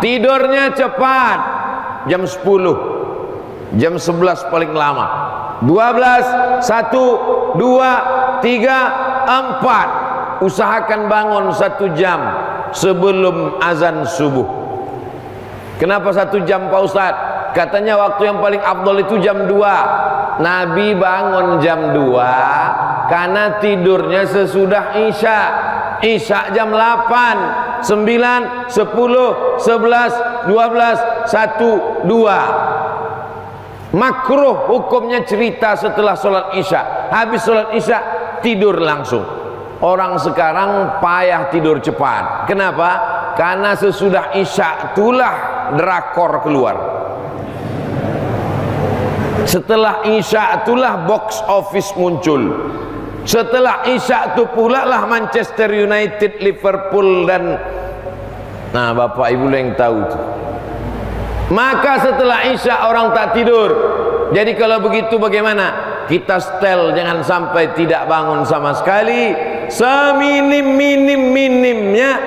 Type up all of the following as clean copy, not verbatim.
Tidurnya cepat, jam 10, jam 11 paling lama, 12, 1, 2, 3, 4. Usahakan bangun 1 jam sebelum azan subuh. Kenapa 1 jam Pak Ustadz? Katanya waktu yang paling afdol itu jam 2. Nabi bangun jam 2 karena tidurnya sesudah Isya. Isya jam 8, 9, 10, 11, 12, 1, 2. Makruh hukumnya cerita setelah sholat Isya. Habis sholat Isya tidur langsung. Orang sekarang payah tidur cepat. Kenapa? Karena sesudah Isya itulah drakor keluar. Setelah Isya itulah box office muncul. Setelah Isya itu pula lah Manchester United, Liverpool dan Bapak Ibu yang tahu itu. Maka setelah Isya orang tak tidur. Jadi kalau begitu bagaimana? Kita setel, jangan sampai tidak bangun sama sekali. Seminim-minimnya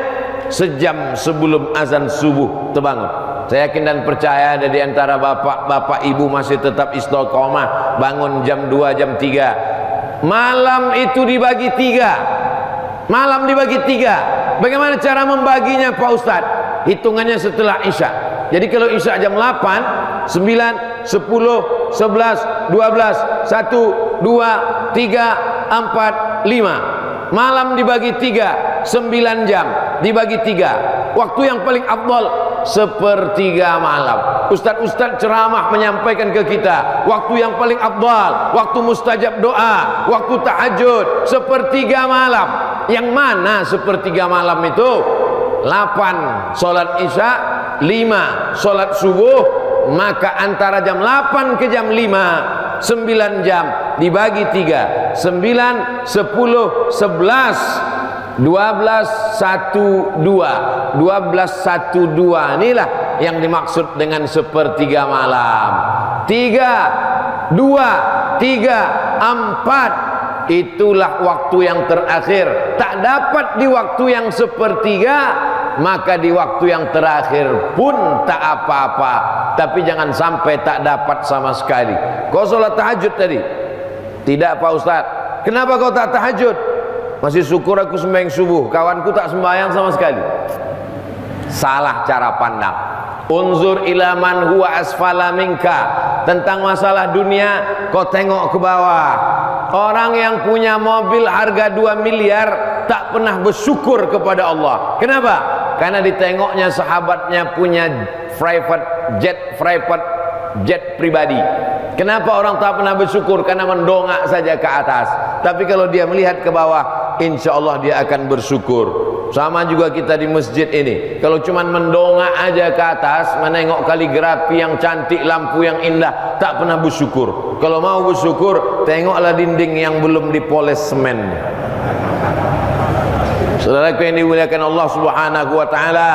sejam sebelum azan subuh terbangun. Saya yakin dan percaya ada di antara bapak ibu masih tetap istiqomah bangun jam 2, jam 3. Malam itu dibagi 3. Malam dibagi 3. Bagaimana cara membaginya Pak Ustadz? Hitungannya setelah Isya. Jadi kalau Isya jam 8, 9, 10, 11, 12, 1, 2, 3, 4, 5. Malam dibagi 3, 9 jam dibagi 3. Waktu yang paling afdal 1/3 malam. Ustadz ceramah menyampaikan ke kita waktu yang paling afdal, waktu mustajab doa, waktu tahajud 1/3 malam. Yang mana 1/3 malam itu? 8 sholat Isya, 5 sholat subuh. Maka antara jam 8 ke jam 5 9 jam dibagi 3, 9, 10, 11, 12, 1, 2, 12, 1, 2. Inilah yang dimaksud dengan 1/3 malam. 3, 2, 3, 4. Itulah waktu yang terakhir. Tak dapat di waktu yang 1/3, maka di waktu yang terakhir pun tak apa-apa. Tapi jangan sampai tak dapat sama sekali. Kau sholat tahajud tadi? Tidak Pak Ustadz. Kenapa kau tak tahajud? Masih syukur aku sembahyang subuh, kawanku tak sembahyang sama sekali. Salah cara pandang. Unzur ila man huwa asfala minka. Tentang masalah dunia, kau tengok ke bawah. Orang yang punya mobil harga 2 miliar tak pernah bersyukur kepada Allah. Kenapa? Karena ditengoknya sahabatnya punya private jet pribadi. Kenapa orang tak pernah bersyukur? Karena mendongak saja ke atas. Tapi kalau dia melihat ke bawah, insya Allah dia akan bersyukur. Sama juga kita di masjid ini. Kalau cuma mendongak aja ke atas, menengok kaligrafi yang cantik, lampu yang indah, tak pernah bersyukur. Kalau mau bersyukur, tengoklah dinding yang belum dipoles semen. Saudaraku yang dimuliakan Allah Subhanahu wa taala,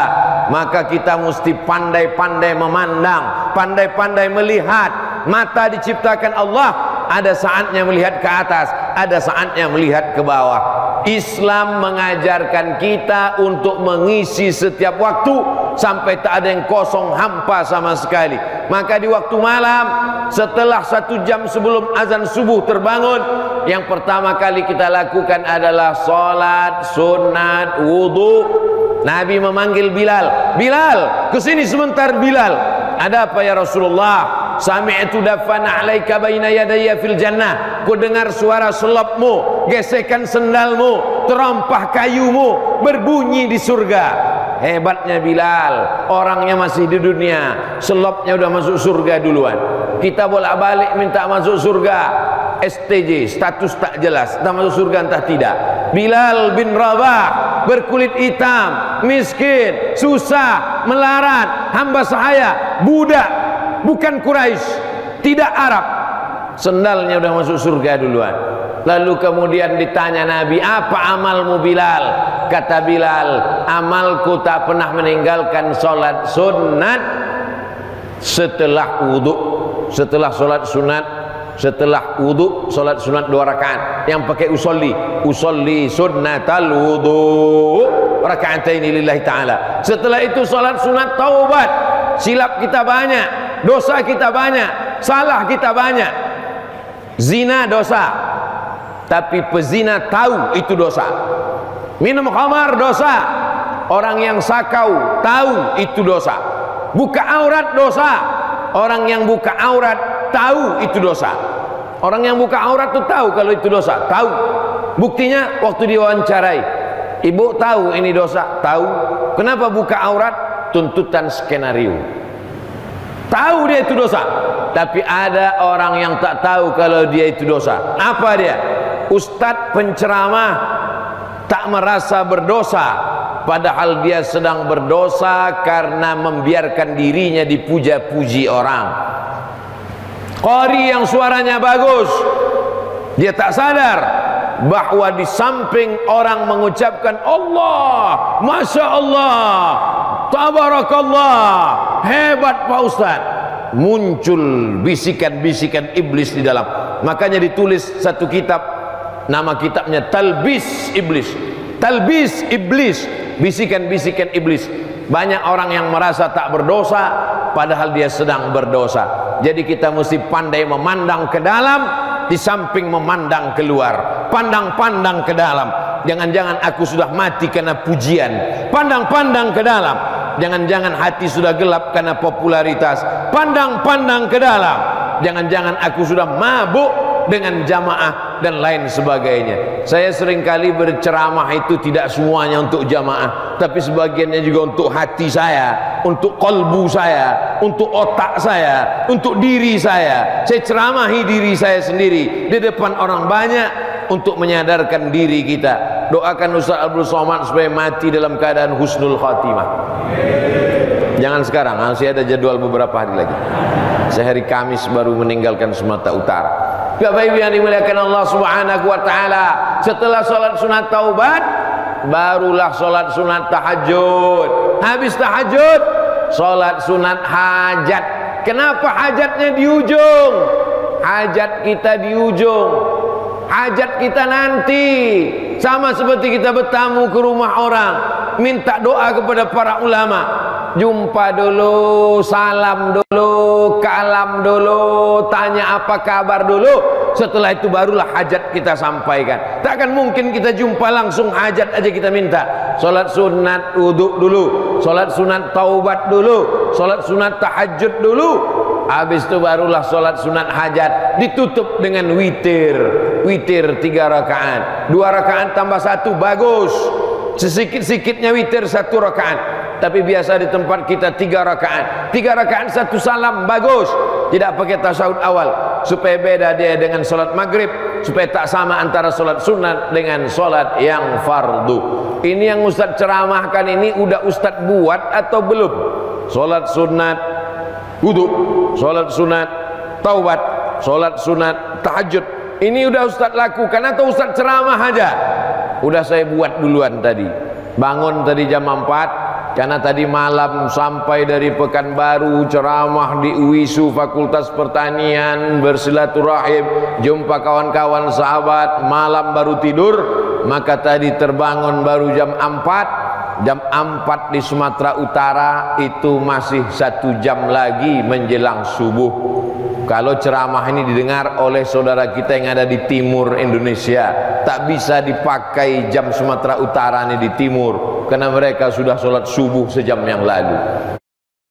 maka kita mesti pandai-pandai memandang, pandai-pandai melihat. Mata diciptakan Allah, ada saatnya melihat ke atas, ada saatnya melihat ke bawah. Islam mengajarkan kita untuk mengisi setiap waktu sampai tak ada yang kosong, hampa sama sekali. Maka di waktu malam, setelah 1 jam sebelum azan subuh terbangun, yang pertama kali kita lakukan adalah sholat sunat wudu. Nabi memanggil Bilal. Bilal, kesini sebentar Bilal. Ada apa ya Rasulullah? Sami'tu dafana alaika baina yadayya fil jannah. Ku dengar suara selopmu, gesekan sendalmu, terompah kayumu berbunyi di surga. Hebatnya Bilal, orangnya masih di dunia, selopnya udah masuk surga duluan. Kita bolak-balik minta masuk surga, STJ, status tak jelas, entah masuk surga entah tidak. Bilal bin Rabah, berkulit hitam, miskin, susah, melarat, hamba sahaya, budak, bukan Quraisy, tidak Arab. Sendalnya udah masuk surga duluan. Lalu kemudian ditanya Nabi, apa amalmu Bilal? Kata Bilal, amalku tak pernah meninggalkan sholat sunat setelah wudhu. Setelah sholat sunat setelah wudu solat sunat 2 rakaat yang pakai usolli sunnatal wudu raka'ataini lillahi ta'ala. Setelah itu solat sunat taubat. Silap kita banyak, dosa kita banyak, salah kita banyak. Zina dosa, tapi pezina tahu itu dosa. Minum khamar dosa, orang yang sakau tahu itu dosa. Buka aurat dosa, orang yang buka aurat tahu itu dosa. Orang yang buka aurat itu tahu kalau itu dosa, tahu. Buktinya waktu diwawancarai, ibu tahu ini dosa, tahu. Kenapa buka aurat? Tuntutan skenario. Tahu dia itu dosa, tapi ada orang yang tak tahu kalau dia itu dosa. Apa dia? Ustadz penceramah tak merasa berdosa, padahal dia sedang berdosa karena membiarkan dirinya dipuja-puji orang. Qari yang suaranya bagus, dia tak sadar bahwa di samping orang mengucapkan Allah, Masya Allah, Tabarakallah, hebat Pak Ustaz, muncul bisikan-bisikan iblis di dalam. Makanya ditulis satu kitab, nama kitabnya Talbis Iblis. Talbis Iblis, bisikan-bisikan iblis. Banyak orang yang merasa tak berdosa padahal dia sedang berdosa. Jadi kita mesti pandai memandang ke dalam di samping memandang keluar. Pandang-pandang ke dalam. Jangan-jangan aku sudah mati karena pujian. Pandang-pandang ke dalam. Jangan-jangan hati sudah gelap karena popularitas. Pandang-pandang ke dalam. Jangan-jangan aku sudah mabuk dengan jamaah dan lain sebagainya. Saya seringkali berceramah itu tidak semuanya untuk jamaah, tapi sebagiannya juga untuk hati saya, untuk kolbu saya, untuk otak saya, untuk diri saya. Saya ceramahi diri saya sendiri di depan orang banyak untuk menyadarkan diri kita. Doakan Ustaz Abdul Somad supaya mati dalam keadaan husnul khatimah. Jangan sekarang, masih ada jadwal beberapa hari lagi. Saya hari Kamis baru meninggalkan Sumatera Utara. Bapak Ibu yang dimuliakan Allah Subhanahu wa taala, setelah salat sunat taubat barulah salat sunat tahajud. Habis tahajud salat sunat hajat. Kenapa hajatnya di ujung? Hajat kita di ujung. Hajat kita nanti sama seperti kita bertamu ke rumah orang, minta doa kepada para ulama. Jumpa dulu, salam dulu, kalam dulu, tanya apa kabar dulu. Setelah itu barulah hajat kita sampaikan. Takkan mungkin kita jumpa langsung hajat aja kita minta. Salat sunat wudu dulu, salat sunat taubat dulu, salat sunat tahajud dulu. Habis itu barulah salat sunat hajat, ditutup dengan witir. Witir 3 rakaat. 2 rakaat tambah 1 bagus. Sesikit-sikitnya witir 1 rakaat. Tapi biasa di tempat kita 3 rakaat. 3 rakaat 1 salam bagus. Tidak pakai tasawuf awal supaya beda dia dengan solat maghrib, supaya tak sama antara solat sunat dengan solat yang fardu. Ini yang Ustaz ceramahkan ini udah Ustaz buat atau belum? Solat sunat wudu, solat sunat taubat, solat sunat tahajud. Ini udah Ustaz lakukan atau Ustaz ceramah aja? Udah saya buat duluan tadi. Bangun tadi jam 4 karena tadi malam sampai dari Pekanbaru, ceramah di UISU Fakultas Pertanian, bersilaturahim, jumpa kawan-kawan sahabat, malam baru tidur. Maka tadi terbangun baru jam 4. Jam 4 di Sumatera Utara itu masih 1 jam lagi menjelang subuh. Kalau ceramah ini didengar oleh saudara kita yang ada di timur Indonesia, tak bisa dipakai jam Sumatera Utara ini di timur, karena mereka sudah sholat subuh sejam yang lalu.